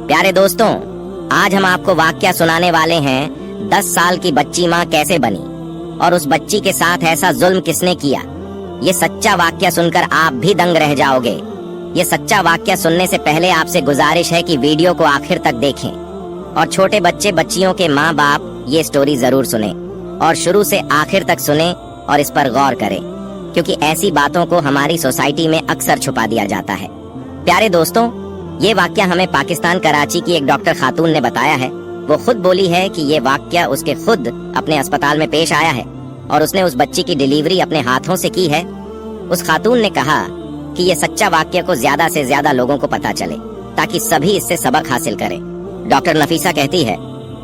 प्यारे दोस्तों, आज हम आपको वाकया सुनाने वाले हैं 10 साल की बच्ची माँ कैसे बनी और उस बच्ची के साथ ऐसा जुल्म किसने किया। ये सच्चा वाकया सुनकर आप भी दंग रह जाओगे। ये सच्चा वाकया सुनने से पहले आपसे गुजारिश है कि वीडियो को आखिर तक देखें और छोटे बच्चे बच्चियों के माँ बाप ये स्टोरी जरूर सुने और शुरू से आखिर तक सुने और इस पर गौर करें, क्योंकि ऐसी बातों को हमारी सोसाइटी में अक्सर छुपा दिया जाता है। प्यारे दोस्तों, ये वाकया हमें पाकिस्तान कराची की एक डॉक्टर खातून ने बताया है। वो खुद बोली है कि ये वाकया उसके खुद अपने अस्पताल में पेश आया है और उसने उस बच्ची की डिलीवरी अपने हाथों से की है। उस खातून ने कहा कि ये सच्चा वाकया को ज्यादा से ज्यादा लोगों को पता चले ताकि सभी इससे सबक हासिल करें। डॉक्टर नफीसा कहती है,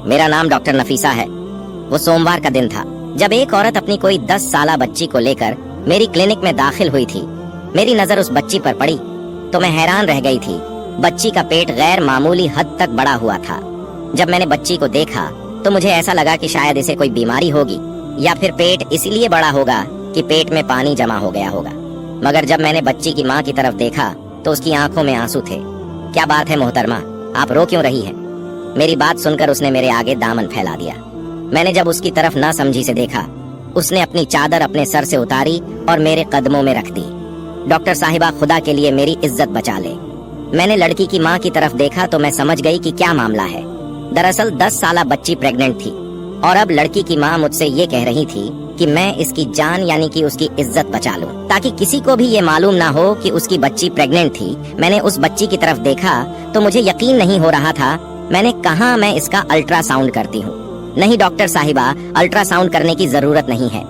मेरा नाम डॉक्टर नफीसा है। वो सोमवार का दिन था जब एक औरत अपनी कोई 10 साला बच्ची को लेकर मेरी क्लिनिक में दाखिल हुई थी। मेरी नजर उस बच्ची पर पड़ी तो मैं हैरान रह गई थी। बच्ची का पेट गैर मामूली हद तक बड़ा हुआ था। जब मैंने बच्ची को देखा तो मुझे ऐसा लगा कि शायद इसे कोई बीमारी होगी या फिर पेट इसलिए बड़ा होगा कि पेट में पानी जमा हो गया होगा। मगर जब मैंने बच्ची की माँ की तरफ देखा तो उसकी आंखों में आंसू थे। क्या बात है मोहतरमा, आप रो क्यों रही है? मेरी बात सुनकर उसने मेरे आगे दामन फैला दिया। मैंने जब उसकी तरफ ना समझी से देखा, उसने अपनी चादर अपने सर से उतारी और मेरे कदमों में रख दी। डॉक्टर साहिबा, खुदा के लिए मेरी इज्जत बचा ले। मैंने लड़की की माँ की तरफ देखा तो मैं समझ गई कि क्या मामला है। दरअसल 10 साला बच्ची प्रेग्नेंट थी और अब लड़की की माँ मुझसे ये कह रही थी कि मैं इसकी जान यानी कि उसकी इज्जत बचा लूं, ताकि किसी को भी ये मालूम ना हो कि उसकी बच्ची प्रेग्नेंट थी। मैंने उस बच्ची की तरफ देखा तो मुझे यकीन नहीं हो रहा था। मैंने कहा मैं इसका अल्ट्रासाउंड करती हूँ। नहीं डॉक्टर साहिबा, अल्ट्रासाउंड करने की जरूरत नहीं है।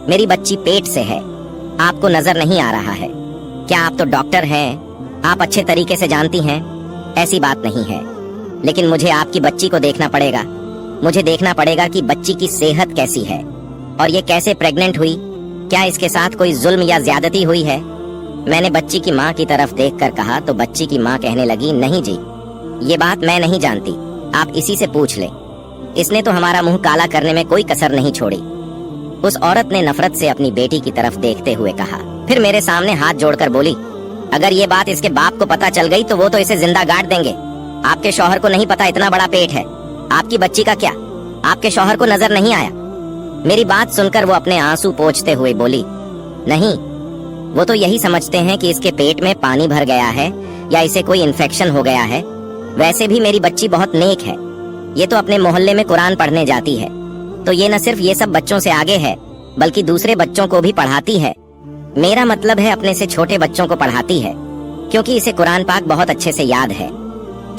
मेरी बच्ची पेट से है, आपको नजर नहीं आ रहा है। क्या आप तो डॉक्टर हैं, आप अच्छे तरीके से जानती हैं ऐसी बात नहीं है। लेकिन मुझे आपकी बच्ची को देखना पड़ेगा। मुझे देखना पड़ेगा कि बच्ची की सेहत कैसी है और ये कैसे प्रेग्नेंट हुई। क्या इसके साथ कोई जुल्म या ज्यादती हुई है? मैंने बच्ची की माँ की तरफ देखकर कहा तो बच्ची की माँ कहने लगी, नहीं जी, ये बात मैं नहीं जानती, आप इसी से पूछ लें। इसने तो हमारा मुंह काला करने में कोई कसर नहीं छोड़ी। उस औरत ने नफरत से अपनी बेटी की तरफ देखते हुए कहा। फिर मेरे सामने हाथ जोड़कर बोली, अगर ये बात इसके बाप को पता चल गई तो वो तो इसे जिंदा गाड़ देंगे। आपके शौहर को नहीं पता इतना बड़ा पेट है। आपकी बच्ची का क्या, आपके शौहर को नजर नहीं आया? मेरी बात सुनकर वो अपने आंसू पोंछते हुए बोली, नहीं, वो तो यही समझते हैं कि इसके पेट में पानी भर गया है या इसे कोई इन्फेक्शन हो गया है। वैसे भी मेरी बच्ची बहुत नेक है। ये तो अपने मोहल्ले में कुरान पढ़ने जाती है। तो ये न सिर्फ ये सब बच्चों से आगे है बल्कि दूसरे बच्चों को भी पढ़ाती है। मेरा मतलब है अपने से छोटे बच्चों को पढ़ाती है, क्योंकि इसे कुरान पाक बहुत अच्छे से याद है।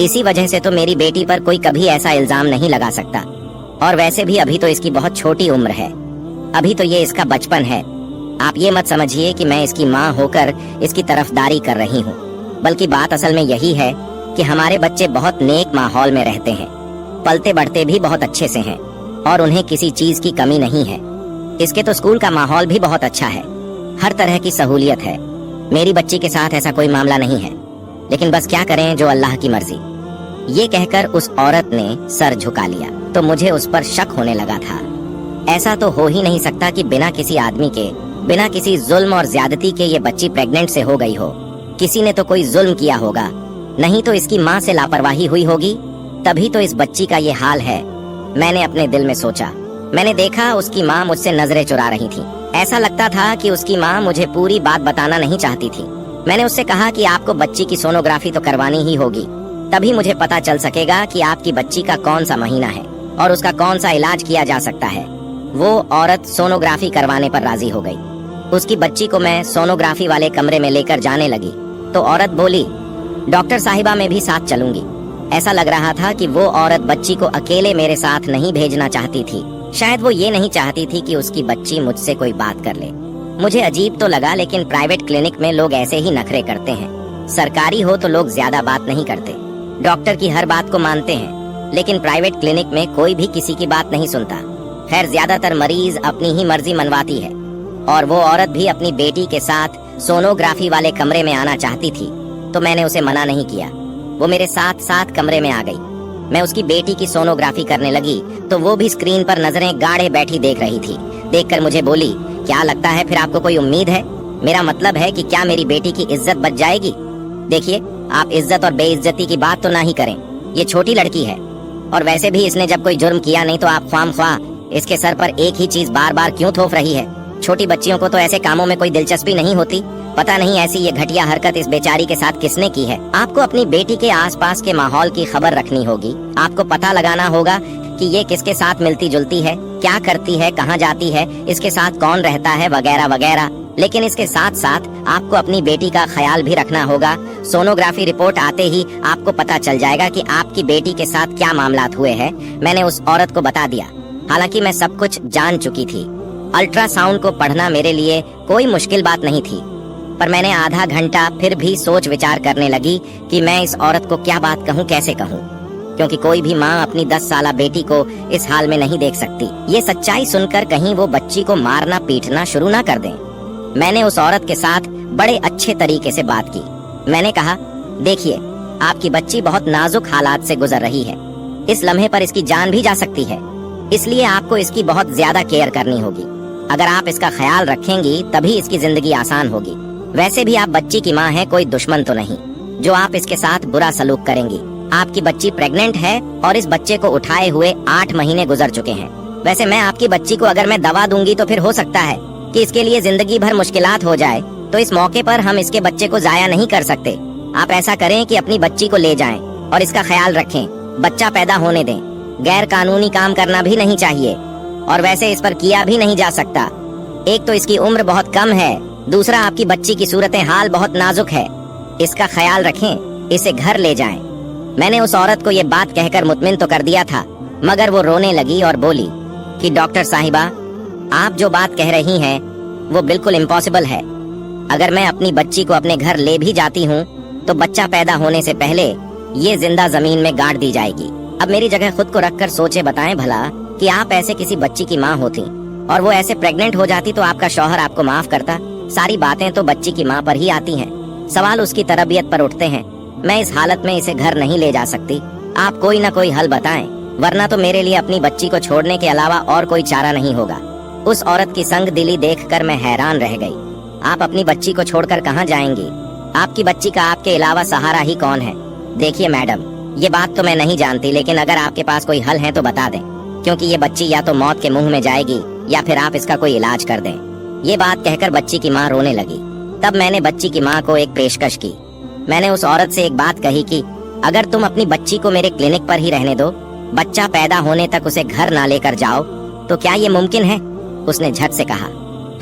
इसी वजह से तो मेरी बेटी पर कोई कभी ऐसा इल्जाम नहीं लगा सकता। और वैसे भी अभी तो इसकी बहुत छोटी उम्र है, अभी तो ये इसका बचपन है। आप ये मत समझिए कि मैं इसकी माँ होकर इसकी तरफदारी कर रही हूँ, बल्कि बात असल में यही है कि हमारे बच्चे बहुत नेक माहौल में रहते हैं, पलते बढ़ते भी बहुत अच्छे से हैं और उन्हें किसी चीज की कमी नहीं है। इसके तो स्कूल का माहौल भी बहुत अच्छा है, हर तरह की सहूलियत है। मेरी बच्ची के साथ ऐसा कोई मामला नहीं है, लेकिन बस क्या करें, जो अल्लाह की मर्जी। ये कहकर उस औरत ने सर झुका लिया तो मुझे उस पर शक होने लगा था। ऐसा तो हो ही नहीं सकता कि बिना किसी आदमी के, बिना किसी जुल्म और ज्यादती के ये बच्ची प्रेग्नेंट से हो गई हो। किसी ने तो कोई जुल्म किया होगा, नहीं तो इसकी माँ से लापरवाही हुई होगी, तभी तो इस बच्ची का ये हाल है। मैंने अपने दिल में सोचा। मैंने देखा उसकी माँ मुझसे नजरें चुरा रही थी। ऐसा लगता था कि उसकी माँ मुझे पूरी बात बताना नहीं चाहती थी। मैंने उससे कहा कि आपको बच्ची की सोनोग्राफी तो करवानी ही होगी, तभी मुझे पता चल सकेगा कि आपकी बच्ची का कौन सा महीना है और उसका कौन सा इलाज किया जा सकता है। वो औरत सोनोग्राफी करवाने पर राजी हो गई। उसकी बच्ची को मैं सोनोग्राफी वाले कमरे में लेकर जाने लगी तो औरत बोली, डॉक्टर साहिबा मैं भी साथ चलूंगी। ऐसा लग रहा था कि वो औरत बच्ची को अकेले मेरे साथ नहीं भेजना चाहती थी। शायद वो ये नहीं चाहती थी कि उसकी बच्ची मुझसे कोई बात कर ले। मुझे अजीब तो लगा, लेकिन प्राइवेट क्लिनिक में लोग ऐसे ही नखरे करते हैं। सरकारी हो तो लोग ज्यादा बात नहीं करते, डॉक्टर की हर बात को मानते हैं, लेकिन प्राइवेट क्लिनिक में कोई भी किसी की बात नहीं सुनता। खैर, ज्यादातर मरीज अपनी ही मर्जी मनवाती है और वो औरत भी अपनी बेटी के साथ सोनोग्राफी वाले कमरे में आना चाहती थी तो मैंने उसे मना नहीं किया। वो मेरे साथ साथ कमरे में आ गई। मैं उसकी बेटी की सोनोग्राफी करने लगी तो वो भी स्क्रीन पर नजरें गाढ़े बैठी देख रही थी। देखकर मुझे बोली, क्या लगता है फिर आपको कोई उम्मीद है? मेरा मतलब है कि क्या मेरी बेटी की इज्जत बच जाएगी? देखिए, आप इज्जत और बेइज्जती की बात तो ना ही करें। ये छोटी लड़की है, और वैसे भी इसने जब कोई जुर्म किया नहीं तो आप ख्वामख्वाह इसके सर पर एक ही चीज बार बार क्यों थोप रही है? छोटी बच्चियों को तो ऐसे कामों में कोई दिलचस्पी नहीं होती। पता नहीं ऐसी ये घटिया हरकत इस बेचारी के साथ किसने की है। आपको अपनी बेटी के आसपास के माहौल की खबर रखनी होगी। आपको पता लगाना होगा कि ये किसके साथ मिलती जुलती है, क्या करती है, कहाँ जाती है, इसके साथ कौन रहता है, वगैरह वगैरह। लेकिन इसके साथ साथ आपको अपनी बेटी का ख्याल भी रखना होगा। सोनोग्राफी रिपोर्ट आते ही आपको पता चल जाएगा कि आपकी बेटी के साथ क्या मामलात हुए हैं। मैंने उस औरत को बता दिया। हालांकि मैं सब कुछ जान चुकी थी। अल्ट्रासाउंड को पढ़ना मेरे लिए कोई मुश्किल बात नहीं थी, पर मैंने आधा घंटा फिर भी सोच विचार करने लगी कि मैं इस औरत को क्या बात कहूँ, कैसे कहूँ, क्योंकि कोई भी माँ अपनी 10 साला बेटी को इस हाल में नहीं देख सकती। ये सच्चाई सुनकर कहीं वो बच्ची को मारना पीटना शुरू ना कर दें। मैंने उस औरत के साथ बड़े अच्छे तरीके से बात की। मैंने कहा, देखिए, आपकी बच्ची बहुत नाजुक हालात से गुजर रही है। इस लम्हे पर इसकी जान भी जा सकती है, इसलिए आपको इसकी बहुत ज्यादा केयर करनी होगी। अगर आप इसका ख्याल रखेंगी तभी इसकी जिंदगी आसान होगी। वैसे भी आप बच्ची की माँ हैं, कोई दुश्मन तो नहीं जो आप इसके साथ बुरा सलूक करेंगी। आपकी बच्ची प्रेग्नेंट है और इस बच्चे को उठाए हुए 8 महीने गुजर चुके हैं। वैसे मैं आपकी बच्ची को अगर मैं दवा दूंगी तो फिर हो सकता है कि इसके लिए जिंदगी भर मुश्किलात हो जाए, तो इस मौके पर हम इसके बच्चे को जाया नहीं कर सकते। आप ऐसा करें कि अपनी बच्ची को ले जाएं और इसका ख्याल रखें, बच्चा पैदा होने दें। गैर कानूनी काम करना भी नहीं चाहिए, और वैसे इस पर किया भी नहीं जा सकता। एक तो इसकी उम्र बहुत कम है, दूसरा आपकी बच्ची की सूरत हाल बहुत नाजुक है। इसका ख्याल रखें, इसे घर ले जाएं। मैंने उस औरत को ये बात कहकर मुतमिन तो कर दिया था, मगर वो रोने लगी और बोली कि डॉक्टर साहिबा, आप जो बात कह रही हैं वो बिल्कुल इम्पॉसिबल है। अगर मैं अपनी बच्ची को अपने घर ले भी जाती हूँ तो बच्चा पैदा होने से पहले ये जिंदा जमीन में गाड़ दी जाएगी। अब मेरी जगह खुद को रखकर सोचे बताएं भला कि आप ऐसे किसी बच्ची की माँ होती और वो ऐसे प्रेग्नेंट हो जाती तो आपका शौहर आपको माफ करता? सारी बातें तो बच्ची की माँ पर ही आती हैं, सवाल उसकी तरबियत पर उठते हैं। मैं इस हालत में इसे घर नहीं ले जा सकती। आप कोई ना कोई हल बताएं, वरना तो मेरे लिए अपनी बच्ची को छोड़ने के अलावा और कोई चारा नहीं होगा। उस औरत की संग दिली देखकर मैं हैरान रह गई। आप अपनी बच्ची को छोड़कर कहाँ जाएंगी? आपकी बच्ची का आपके अलावा सहारा ही कौन है? देखिए मैडम, ये बात तो मैं नहीं जानती, लेकिन अगर आपके पास कोई हल है तो बता दें, क्योंकि ये बच्ची या तो मौत के मुंह में जाएगी या फिर आप इसका कोई इलाज कर दें। ये बात कहकर बच्ची की माँ रोने लगी। तब मैंने बच्ची की माँ को एक पेशकश की। मैंने उस औरत से एक बात कही कि अगर तुम अपनी बच्ची को मेरे क्लिनिक पर ही रहने दो, बच्चा पैदा होने तक उसे घर ना लेकर जाओ, तो क्या ये मुमकिन है? उसने झट से कहा,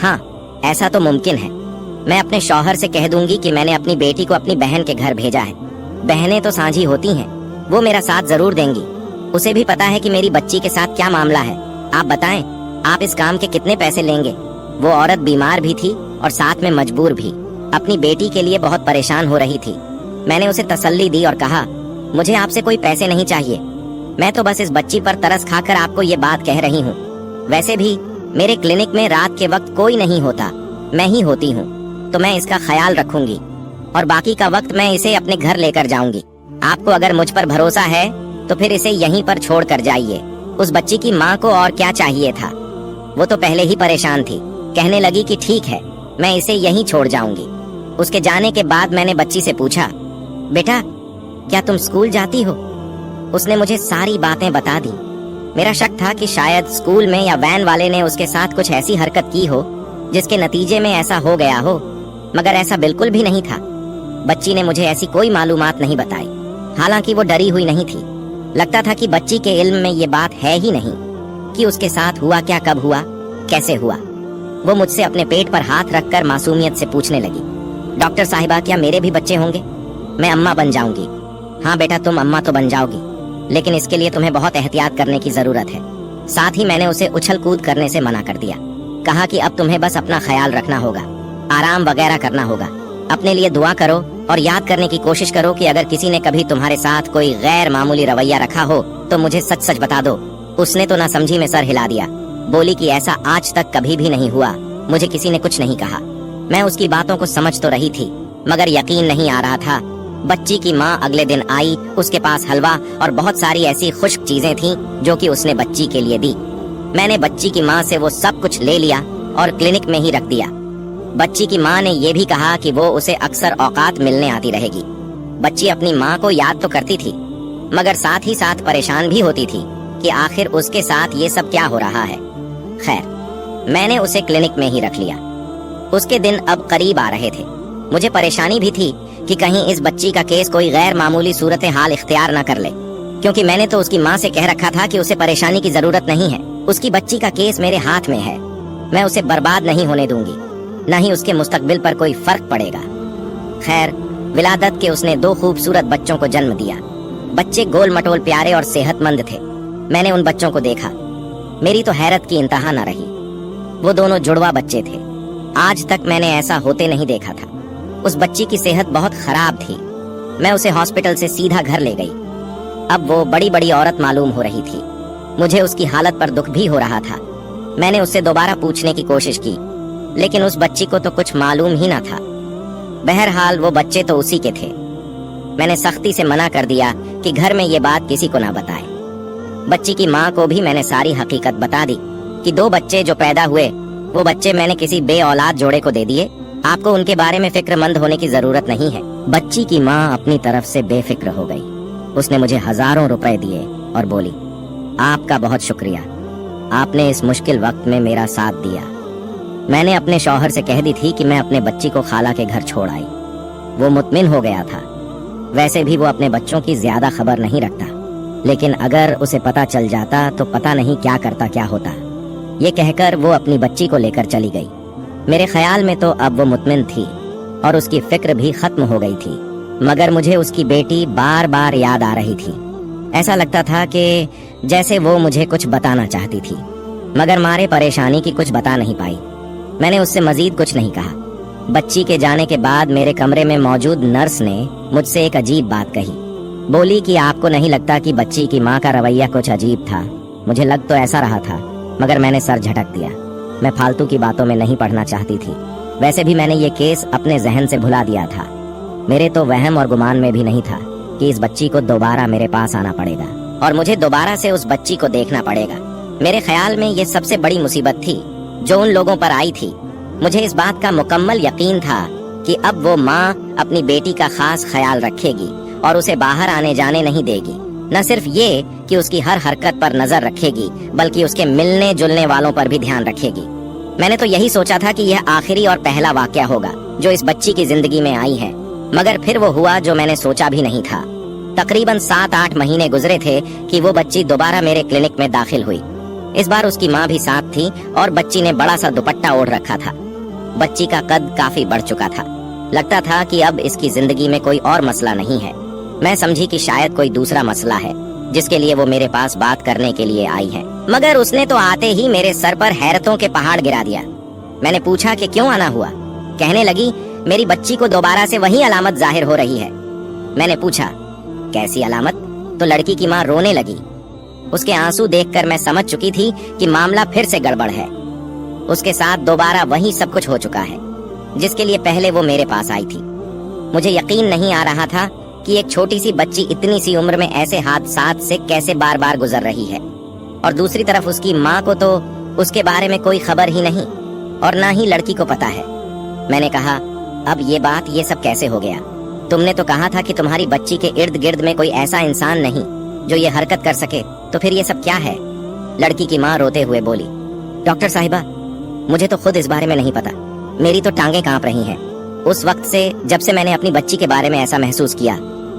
हाँ, ऐसा तो मुमकिन है। मैं अपने शौहर से कह दूंगी कि मैंने अपनी बेटी को अपनी बहन के घर भेजा है। बहनें तो साझी होती हैं, वो मेरा साथ जरूर देंगी। उसे भी पता है कि मेरी बच्ची के साथ क्या मामला है। आप बताएं, आप इस काम के कितने पैसे लेंगे? वो औरत बीमार भी थी और साथ में मजबूर भी। अपनी बेटी के लिए बहुत परेशान हो रही थी। मैंने उसे तसल्ली दी और कहा, मुझे आपसे कोई पैसे नहीं चाहिए, मैं तो बस इस बच्ची पर तरस खाकर आपको ये बात कह रही हूँ। वैसे भी मेरे क्लिनिक में रात के वक्त कोई नहीं होता, मैं ही होती हूँ, तो मैं इसका ख्याल रखूंगी और बाकी का वक्त मैं इसे अपने घर लेकर जाऊंगी। आपको अगर मुझ पर भरोसा है तो फिर इसे यहीं पर छोड़ कर जाइए। उस बच्ची की माँ को और क्या चाहिए था? वो तो पहले ही परेशान थी। कहने लगी कि ठीक है, मैं इसे यहीं छोड़ जाऊंगी। उसके जाने के बाद मैंने बच्ची से पूछा, बेटा क्या तुम स्कूल जाती हो? उसने मुझे सारी बातें बता दी। मेरा शक था कि शायद स्कूल में या वैन वाले ने उसके साथ कुछ ऐसी हरकत की हो जिसके नतीजे में ऐसा हो गया हो, मगर ऐसा बिल्कुल भी नहीं था। बच्ची ने मुझे ऐसी कोई मालूमात नहीं बताई। हालांकि वो डरी हुई नहीं थी। लगता था कि बच्ची के इल्म में ये बात है ही नहीं कि उसके साथ हुआ क्या, कब हुआ, कैसे हुआ। वो मुझसे अपने पेट पर हाथ रखकर मासूमियत से पूछने लगी, डॉक्टर साहिबा क्या मेरे भी बच्चे होंगे? मैं अम्मा बन जाऊंगी। हाँ बेटा, तुम अम्मा तो बन जाओगी, लेकिन इसके लिए तुम्हें बहुत एहतियात करने की जरूरत है। साथ ही मैंने उसे उछल कूद करने से मना कर दिया। कहा कि अब तुम्हें बस अपना ख्याल रखना होगा, आराम वगैरह करना होगा। अपने लिए दुआ करो और याद करने की कोशिश करो कि अगर किसी ने कभी तुम्हारे साथ कोई गैर मामूली रवैया रखा हो तो मुझे सच सच बता दो। उसने तो ना समझी में सर हिला दिया। बोली कि ऐसा आज तक कभी भी नहीं हुआ, मुझे किसी ने कुछ नहीं कहा। मैं उसकी बातों को समझ तो रही थी, मगर यकीन नहीं आ रहा था। बच्ची की माँ अगले दिन आई। उसके पास हलवा और बहुत सारी ऐसी खुश्क चीजें थीं जो कि उसने बच्ची के लिए दी। मैंने बच्ची की माँ से वो सब कुछ ले लिया और क्लिनिक में ही रख दिया। बच्ची की माँ ने ये भी कहा कि वो उसे अक्सर औकात मिलने आती रहेगी। बच्ची अपनी माँ को याद तो करती थी, मगर साथ ही साथ परेशान भी होती थी कि आखिर उसके साथ ये सब क्या हो रहा है। खैर, मैंने उसे क्लिनिक में ही रख लिया। उसके दिन अब करीब आ रहे थे। मुझे परेशानी भी थी कि कहीं इस बच्ची का केस कोई गैर मामूली सूरत हाल इख्तियार न कर ले, क्योंकि मैंने तो उसकी माँ से कह रखा था कि उसे परेशानी की जरूरत नहीं है। उसकी बच्ची का केस मेरे हाथ में है, मैं उसे बर्बाद नहीं होने दूंगी, न ही उसके मुस्तकबिल पर कोई फर्क पड़ेगा। खैर, विलादत के उसने 2 खूबसूरत बच्चों को जन्म दिया। बच्चे गोल मटोल प्यारे और सेहतमंद थे। मैंने उन बच्चों को देखा, मेरी तो हैरत की इंतहा न रही। वो दोनों जुड़वा बच्चे थे। आज तक मैंने ऐसा होते नहीं देखा था। उस बच्ची की सेहत बहुत खराब थी। मैं उसे हॉस्पिटल से सीधा घर ले गई। अब वो बड़ी बड़ी औरत मालूम हो रही थी। मुझे उसकी हालत पर दुख भी हो रहा था। मैंने उससे दोबारा पूछने की कोशिश की, लेकिन उस बच्ची को तो कुछ मालूम ही ना था। बहरहाल वो बच्चे तो उसी के थे। मैंने सख्ती से मना कर दिया कि घर में ये बात किसी को ना बताए। बच्ची की माँ को भी मैंने सारी हकीकत बता दी कि 2 बच्चे जो पैदा हुए वो बच्चे मैंने किसी बे औलाद जोड़े को दे दिए। आपको उनके बारे में फिक्रमंद होने की जरूरत नहीं है। बच्ची की माँ अपनी तरफ से बेफिक्र हो गई। उसने मुझे हजारों रुपए दिए और बोली, आपका बहुत शुक्रिया, आपने इस मुश्किल वक्त में मेरा साथ दिया। मैंने अपने शौहर से कह दी थी कि मैं अपने बच्ची को खाला के घर छोड़ आई। वो मुतमिन हो गया था। वैसे भी वो अपने बच्चों की ज्यादा खबर नहीं रखता, लेकिन अगर उसे पता चल जाता तो पता नहीं क्या करता क्या होता। ये कहकर वो अपनी बच्ची को लेकर चली गई। मेरे ख्याल में तो अब वो मुतमिन थी और उसकी फिक्र भी खत्म हो गई थी, मगर मुझे उसकी बेटी बार बार याद आ रही थी। ऐसा लगता था कि जैसे वो मुझे कुछ बताना चाहती थी, मगर मारे परेशानी की कुछ बता नहीं पाई। मैंने उससे मजीद कुछ नहीं कहा। बच्ची के जाने के बाद मेरे कमरे में मौजूद नर्स ने मुझसे एक अजीब बात कही। बोली कि आपको नहीं लगता कि बच्ची की माँ का रवैया कुछ अजीब था? मुझे लग तो ऐसा रहा था, मगर मैंने सर झटक दिया। मैं फालतू की बातों में नहीं पढ़ना चाहती थी। वैसे भी मैंने ये केस अपने जहन से भुला दिया था। मेरे तो वहम और गुमान में भी नहीं था कि इस बच्ची को दोबारा मेरे पास आना पड़ेगा और मुझे दोबारा से उस बच्ची को देखना पड़ेगा। मेरे ख्याल में ये सबसे बड़ी मुसीबत थी जो उन लोगों पर आई थी। मुझे इस बात का मुकम्मल यकीन था कि अब वो माँ अपनी बेटी का खास ख्याल रखेगी और उसे बाहर आने जाने नहीं देगी। न सिर्फ ये कि उसकी हर हरकत पर नजर रखेगी, बल्कि उसके मिलने जुलने वालों पर भी ध्यान रखेगी। मैंने तो यही सोचा था कि यह आखिरी और पहला वाकया होगा जो इस बच्ची की जिंदगी में आई है, मगर फिर वो हुआ जो मैंने सोचा भी नहीं था। तकरीबन 7-8 महीने गुजरे थे कि वो बच्ची दोबारा मेरे क्लिनिक में दाखिल हुई। इस बार उसकी माँ भी साथ थी और बच्ची ने बड़ा सा दुपट्टा ओढ़ रखा था। बच्ची का कद काफी बढ़ चुका था। लगता था कि अब इसकी जिंदगी में कोई और मसला नहीं है। मैं समझी कि शायद कोई दूसरा मसला है जिसके लिए वो मेरे पास बात करने के लिए आई है, मगर उसने तो आते ही मेरे सर पर हैरतों के पहाड़ गिरा दिया। मैंने पूछा कि क्यों आना हुआ। कहने लगी, मेरी बच्ची को दोबारा से वही अलामत जाहिर हो रही है। मैंने पूछा, कैसी अलामत? तो लड़की की माँ रोने लगी। उसके आंसू देखकर मैं समझ चुकी थी कि मामला फिर से गड़बड़ है। उसके साथ दोबारा वही सब कुछ हो चुका है जिसके लिए पहले वो मेरे पास आई थी। मुझे यकीन नहीं आ रहा था कि एक छोटी सी बच्ची इतनी सी उम्र में ऐसे हादसात से कैसे बार बार गुजर रही है, और दूसरी तरफ उसकी माँ को तो उसके बारे में कोई खबर ही नहीं और ना ही लड़की को पता है। मैंने कहा, अब ये सब कैसे हो गया? तुमने तो कहा था कि तुम्हारी बच्ची के इर्द गिर्द में कोई ऐसा इंसान नहीं जो ये हरकत कर सके, तो फिर ये सब क्या है? लड़की की माँ रोते हुए बोली, डॉक्टर साहिबा, मुझे तो खुद इस बारे में नहीं पता। मेरी तो टांगें कांप रही हैं। उस वक्त से जब से मैंने अपनी बच्ची के बारे में ऐसा महसूस किया,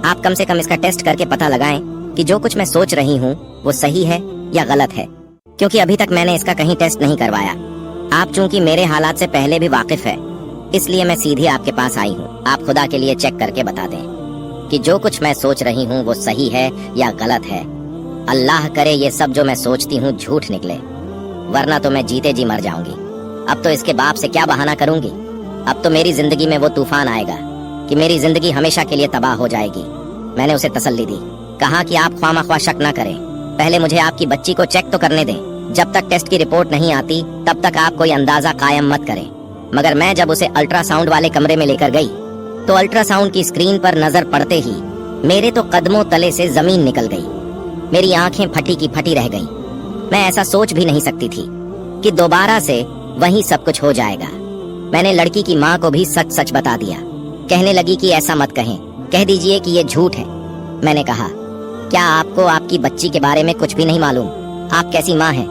आप कम से कम इसका टेस्ट करके पता लगाएं कि जो कुछ मैं सोच रही हूँ वो सही है या गलत है, क्योंकि अभी तक मैंने इसका कहीं टेस्ट नहीं करवाया। आप चूंकि मेरे हालात से पहले भी वाकिफ है, इसलिए मैं सीधे आपके पास आई हूँ। आप खुदा के लिए चेक करके बता दें कि जो कुछ मैं सोच रही हूँ वो सही है या गलत है। अल्लाह करे ये सब जो मैं सोचती हूँ झूठ निकले, वरना तो मैं जीते जी मर जाऊंगी। अब तो इसके बाप से क्या बहाना करूंगी? अब तो मेरी जिंदगी में वो तूफान आएगा कि मेरी जिंदगी हमेशा के लिए तबाह हो जाएगी। मैंने उसे तसल्ली दी, कहा कि आप ख्वामख्वाह शक न करें, पहले मुझे आपकी बच्ची को चेक तो करने दें। जब तक टेस्ट की रिपोर्ट नहीं आती तब तक आप कोई अंदाजा कायम मत करें। मगर मैं जब उसे अल्ट्रासाउंड वाले कमरे में लेकर गई तो अल्ट्रासाउंड की स्क्रीन पर नजर पड़ते ही मेरे तो कदमों तले से जमीन निकल गई। मेरी आंखें फटी की फटी रह गई। मैं ऐसा सोच भी नहीं सकती थी कि दोबारा से वही सब कुछ हो जाएगा। मैंने लड़की की माँ को भी सच सच बता दिया। कहने लगी कि ऐसा मत कहें, कह दीजिए कि ये झूठ है। मैंने कहा, क्या आपको आपकी बच्ची के बारे में कुछ भी नहीं मालूम? आप कैसी माँ हैं?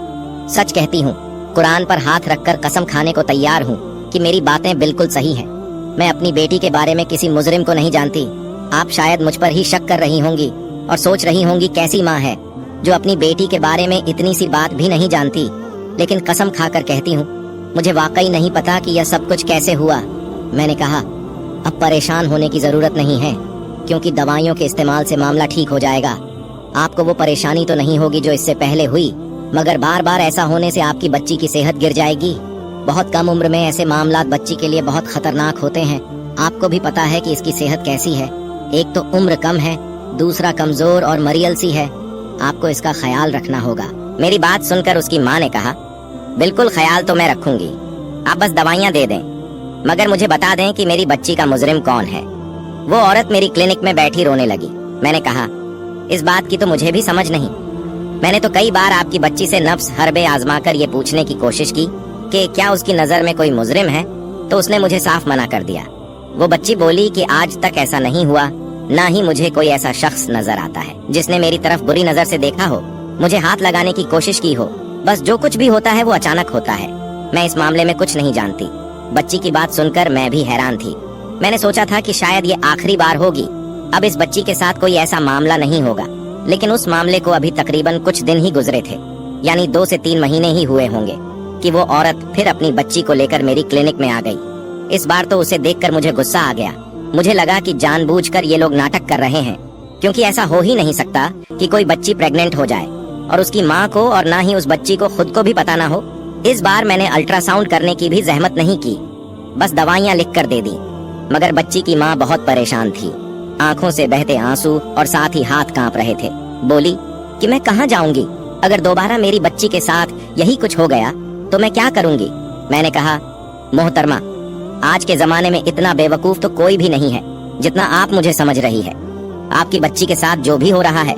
सच कहती हूँ, कुरान पर हाथ रखकर कसम खाने को तैयार हूँ कि मेरी बातें बिल्कुल सही हैं। मैं अपनी बेटी के बारे में किसी मुजरिम को नहीं जानती। आप शायद मुझ पर ही शक कर रही होंगी और सोच रही होंगी कैसी माँ है जो अपनी बेटी के बारे में इतनी सी बात भी नहीं जानती। लेकिन कसम खाकर कहती हूँ, मुझे वाकई नहीं पता कि यह सब कुछ कैसे हुआ। मैंने कहा, अब परेशान होने की जरूरत नहीं है, क्योंकि दवाइयों के इस्तेमाल से मामला ठीक हो जाएगा। आपको वो परेशानी तो नहीं होगी जो इससे पहले हुई, मगर बार बार ऐसा होने से आपकी बच्ची की सेहत गिर जाएगी। बहुत कम उम्र में ऐसे मामलात बच्ची के लिए बहुत खतरनाक होते हैं। आपको भी पता है कि इसकी सेहत कैसी है। एक तो उम्र कम है, दूसरा कमजोर और मरियल सी है। आपको इसका ख्याल रखना होगा। मेरी बात सुनकर उसकी माँ ने कहा, बिल्कुल ख्याल तो मैं रखूंगी, आप बस दवाइयाँ दे दें, मगर मुझे बता दें कि मेरी बच्ची का मुजरिम कौन है। वो औरत मेरी क्लिनिक में बैठी रोने लगी। मैंने कहा, इस बात की तो मुझे भी समझ नहीं। मैंने तो कई बार आपकी बच्ची से नफ्स हरबे आजमा कर ये पूछने की कोशिश की कि क्या उसकी नजर में कोई मुजरिम है, तो उसने मुझे साफ मना कर दिया। वो बच्ची बोली कि आज तक ऐसा नहीं हुआ, ना ही मुझे कोई ऐसा शख्स नजर आता है जिसने मेरी तरफ बुरी नजर से देखा हो, मुझे हाथ लगाने की कोशिश की हो। बस जो कुछ भी होता है वो अचानक होता है। मैं इस मामले में कुछ नहीं जानती। बच्ची की बात सुनकर मैं भी हैरान थी। मैंने सोचा था कि शायद ये आखिरी बार होगी, अब इस बच्ची के साथ कोई ऐसा मामला नहीं होगा। लेकिन उस मामले को अभी तकरीबन कुछ दिन ही गुजरे थे, यानी 2 से 3 महीने ही हुए होंगे कि वो औरत फिर अपनी बच्ची को लेकर मेरी क्लिनिक में आ गई। इस बार तो उसे देखकर मुझे गुस्सा आ गया। मुझे लगा कि जानबूझकर ये लोग नाटक कर रहे हैं, क्योंकि ऐसा हो ही नहीं सकता कि कोई बच्ची प्रेग्नेंट हो जाए और उसकी माँ को और ना ही उस बच्ची को खुद को भी पता ना हो। इस बार मैंने अल्ट्रासाउंड करने की भी जहमत नहीं की, बस दवाइयाँ लिख कर दे दी। मगर बच्ची की माँ बहुत परेशान थी, आंखों से बहते आंसू और साथ ही हाथ कांप रहे थे। बोली कि मैं कहाँ जाऊंगी, अगर दोबारा मेरी बच्ची के साथ यही कुछ हो गया तो मैं क्या करूंगी। मैंने कहा, मोहतरमा, आज के जमाने में इतना बेवकूफ तो कोई भी नहीं है जितना आप मुझे समझ रही है। आपकी बच्ची के साथ जो भी हो रहा है,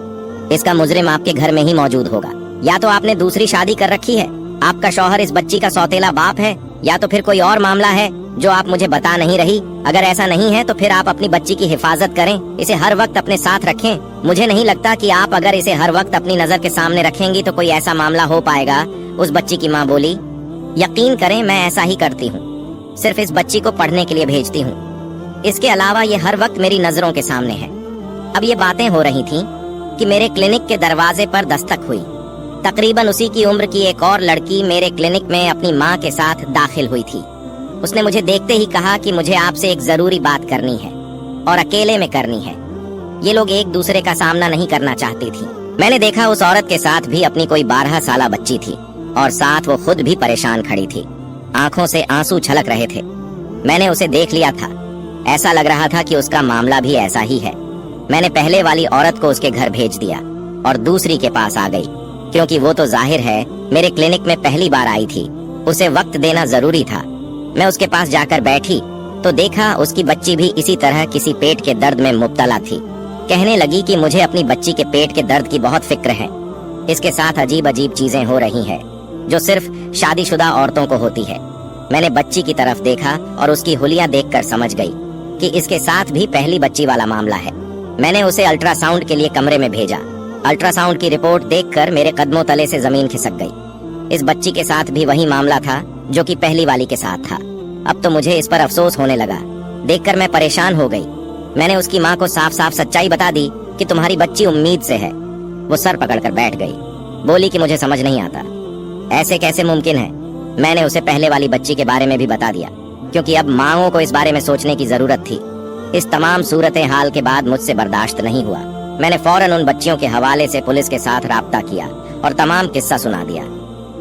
इसका मुजरिम आपके घर में ही मौजूद होगा। या तो आपने दूसरी शादी कर रखी है, आपका शौहर इस बच्ची का सौतेला बाप है, या तो फिर कोई और मामला है जो आप मुझे बता नहीं रही। अगर ऐसा नहीं है तो फिर आप अपनी बच्ची की हिफाजत करें, इसे हर वक्त अपने साथ रखें। मुझे नहीं लगता कि आप अगर इसे हर वक्त अपनी नजर के सामने रखेंगी तो कोई ऐसा मामला हो पाएगा। उस बच्ची की माँ बोली, यकीन करें मैं ऐसा ही करती हूँ, सिर्फ इस बच्ची को पढ़ने के लिए भेजती हूँ। इसके अलावा ये हर वक्त मेरी नजरों के सामने है। अब ये बातें हो रही थीं कि मेरे क्लिनिक के दरवाजे पर दस्तक हुई। तकरीबन उसी की उम्र की एक और लड़की मेरे क्लिनिक में अपनी माँ के साथ दाखिल हुई थी। उसने मुझे देखते ही कहा कि मुझे आपसे एक जरूरी बात करनी है और अकेले में करनी है। ये लोग एक दूसरे का सामना नहीं करना चाहती थी। मैंने देखा उस औरत के साथ भी अपनी कोई 12 साल बच्ची थी और साथ वो खुद भी परेशान खड़ी थी, आंखों से आंसू छलक रहे थे। मैंने उसे देख लिया था, ऐसा लग रहा था कि उसका मामला भी ऐसा ही है। मैंने पहले वाली औरत को उसके घर भेज दिया और दूसरी के पास आ गई, क्योंकि वो तो जाहिर है मेरे क्लिनिक में पहली बार आई थी, उसे वक्त देना जरूरी था। मैं उसके पास जाकर बैठी तो देखा उसकी बच्ची भी इसी तरह किसी पेट के दर्द में मुब्तला थी। कहने लगी कि मुझे अपनी बच्ची के पेट के दर्द की बहुत फिक्र है। इसके साथ अजीब अजीब चीजें हो रही हैं जो सिर्फ शादीशुदा औरतों को होती है। मैंने बच्ची की तरफ देखा और उसकी हुलिया देखकर समझ गई कि इसके साथ भी पहली बच्ची वाला मामला है। मैंने उसे अल्ट्रासाउंड के लिए कमरे में भेजा। अल्ट्रासाउंड की रिपोर्ट देखकर मेरे कदमों तले से जमीन खिसक गई। इस बच्ची के साथ भी वही मामला था जो कि पहली वाली के साथ था। अब तो मुझे इस पर अफसोस होने लगा। देखकर मैं परेशान हो गई। मैंने उसकी माँ को साफ साफ सच्चाई बता दी कि तुम्हारी बच्ची उम्मीद से है। वो सर पकड़कर बैठ गई, बोली कि मुझे समझ नहीं आता, ऐसे कैसे मुमकिन है। मैंने उसे पहले वाली बच्ची के बारे में भी बता दिया, क्योंकि अब माँओं को इस बारे में सोचने की जरूरत थी। इस तमाम सूरत हाल के बाद मुझसे बर्दाश्त नहीं हुआ। मैंने फौरन उन बच्चियों के हवाले से पुलिस के साथ राब्ता किया और तमाम किस्सा सुना दिया।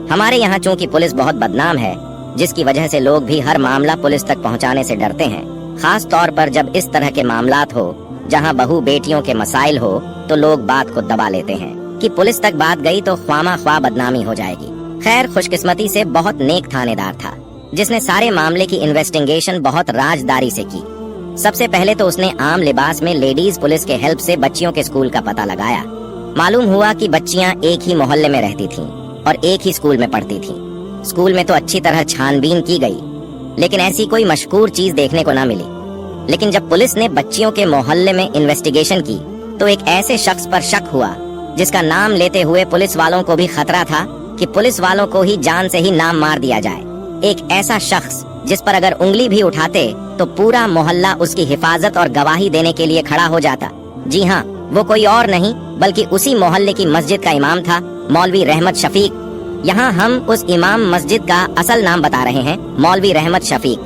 हमारे यहाँ चूंकि पुलिस बहुत बदनाम है, जिसकी वजह से लोग भी हर मामला पुलिस तक पहुँचाने से डरते हैं। खास तौर पर जब इस तरह के मामलात हो जहाँ बहू बेटियों के मसाइल हो, तो लोग बात को दबा लेते हैं कि पुलिस तक बात गई तो ख्वामा ख्वाह बदनामी हो जाएगी। खैर, खुशकिस्मती से बहुत नेक थानेदार था जिसने सारे मामले की इन्वेस्टिगेशन बहुत राजदारी से की। सबसे पहले तो उसने आम लिबास में लेडीज पुलिस के हेल्प से बच्चियों के स्कूल का पता लगाया। मालूम हुआ कि बच्चियां एक ही मोहल्ले में रहती थीं और एक ही स्कूल में पढ़ती थीं। स्कूल में तो अच्छी तरह छानबीन की गई, लेकिन ऐसी कोई मशकूर चीज देखने को ना मिली। लेकिन जब पुलिस ने बच्चियों के मोहल्ले में इन्वेस्टिगेशन की तो एक ऐसे शख्स पर शक हुआ जिसका नाम लेते हुए पुलिस वालों को भी खतरा था कि पुलिस वालों को ही जान से ही नाम मार दिया जाए। एक ऐसा शख्स जिस पर अगर उंगली भी उठाते तो पूरा मोहल्ला उसकी हिफाजत और गवाही देने के लिए खड़ा हो जाता। जी हाँ, वो कोई और नहीं बल्कि उसी मोहल्ले की मस्जिद का इमाम था, मौलवी रहमत शफीक। यहाँ हम उस इमाम मस्जिद का असल नाम बता रहे हैं, मौलवी रहमत शफीक।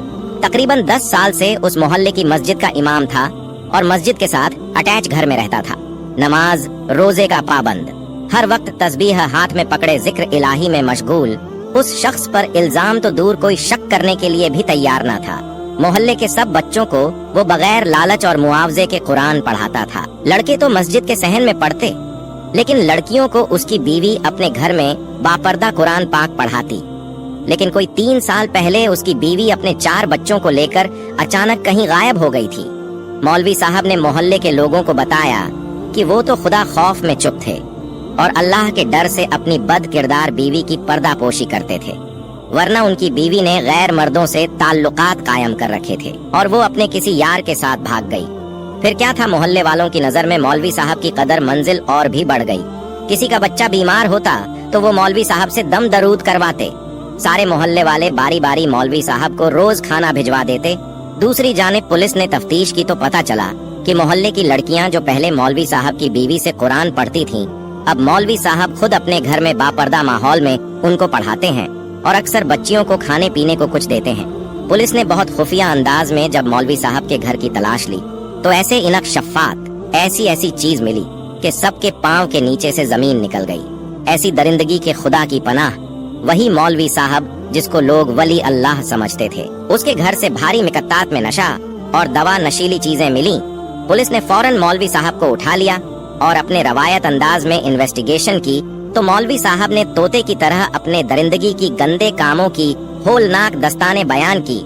तकरीबन 10 साल से उस मोहल्ले की मस्जिद का इमाम था और मस्जिद के साथ अटैच घर में रहता था। नमाज रोजे का पाबंद, हर वक्त तस्बीह हाथ में पकड़े जिक्र इलाही में मशगूल। उस शख्स पर इल्जाम तो दूर कोई शक करने के लिए भी तैयार न था। मोहल्ले के सब बच्चों को वो बगैर लालच और मुआवजे के कुरान पढ़ाता था। लड़के तो मस्जिद के सहन में पढ़ते, लेकिन लड़कियों को उसकी बीवी अपने घर में बापर्दा कुरान पाक पढ़ाती। लेकिन कोई 3 साल पहले उसकी बीवी अपने 4 बच्चों को लेकर अचानक कहीं गायब हो गई थी। मौलवी साहब ने मोहल्ले के लोगों को बताया कि वो तो खुदा खौफ में चुप थे और अल्लाह के डर से अपनी बद किरदार बीवी की पर्दापोशी करते थे, वरना उनकी बीवी ने गैर मर्दों से ताल्लुकात कायम कर रखे थे और वो अपने किसी यार के साथ भाग गई। फिर क्या था, मोहल्ले वालों की नजर में मौलवी साहब की कदर मंजिल और भी बढ़ गई। किसी का बच्चा बीमार होता तो वो मौलवी साहब से दम दरूद करवाते। सारे मोहल्ले वाले बारी बारी मौलवी साहब को रोज खाना भिजवा देते। दूसरी जानिब पुलिस ने तफ्तीश की तो पता चला कि मोहल्ले की लड़कियां जो पहले मौलवी साहब की बीवी से कुरान पढ़ती थीं, अब मौलवी साहब खुद अपने घर में बापर्दा माहौल में उनको पढ़ाते हैं और अक्सर बच्चियों को खाने पीने को कुछ देते हैं। पुलिस ने बहुत खुफिया अंदाज में जब मौलवी साहब के घर की तलाश ली तो ऐसे इनक शफ़ात ऐसी ऐसी चीज मिली कि सबके पांव के नीचे से जमीन निकल गई। ऐसी दरिंदगी के खुदा की पनाह वही मौलवी साहब जिसको लोग वली अल्लाह समझते थे। उसके घर से भारी मिकत्तात में नशा और दवा नशीली चीजें मिली। पुलिस ने फौरन मौलवी साहब को उठा लिया और अपने रवायत अंदाज में इन्वेस्टिगेशन की तो मौलवी साहब ने तोते की तरह अपने दरिंदगी की गंदे कामों की होलनाक दस्ताने बयान की।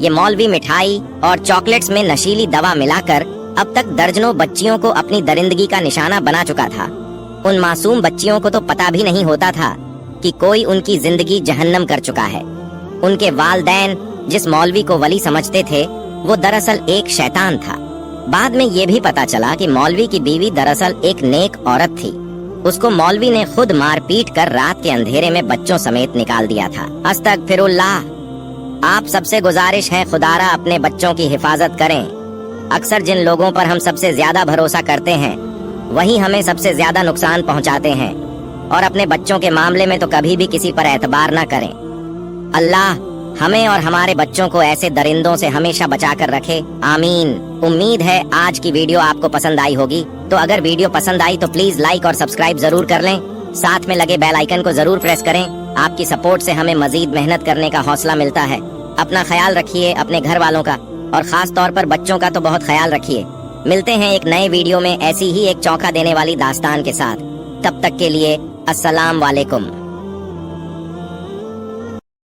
ये मौलवी मिठाई और चॉकलेट्स में नशीली दवा मिलाकर अब तक दर्जनों बच्चियों को अपनी दरिंदगी का निशाना बना चुका था। उन मासूम बच्चियों को तो पता भी नहीं होता था कि कोई उनकी जिंदगी जहन्नम कर चुका है। उनके वालदैन जिस मौलवी को वली समझते थे वो दरअसल एक शैतान था। बाद में ये भी पता चला कि मौलवी की बीवी दरअसल एक नेक औरत थी। उसको मौलवी ने खुद मार पीट कर रात के अंधेरे में बच्चों समेत निकाल दिया था। अस्तगफिरुल्लाह। आप सबसे गुजारिश है खुदारा अपने बच्चों की हिफाजत करें। अक्सर जिन लोगों पर हम सबसे ज्यादा भरोसा करते हैं वही हमें सबसे ज्यादा नुकसान पहुंचाते हैं, और अपने बच्चों के मामले में तो कभी भी किसी पर एतबार न करें। अल्लाह हमें और हमारे बच्चों को ऐसे दरिंदों से हमेशा बचा कर रखे, आमीन। उम्मीद है आज की वीडियो आपको पसंद आई होगी। तो अगर वीडियो पसंद आई तो प्लीज लाइक और सब्सक्राइब जरूर कर लें। साथ में लगे बेल आइकन को जरूर प्रेस करें। आपकी सपोर्ट से हमें मजीद मेहनत करने का हौसला मिलता है। अपना ख्याल रखिए, अपने घर वालों का और खास तौर पर बच्चों का तो बहुत ख्याल रखिए। मिलते हैं एक नए वीडियो में ऐसी ही एक चौंका देने वाली दास्तान के साथ। तब तक के लिए अस्सलाम वालेकुम।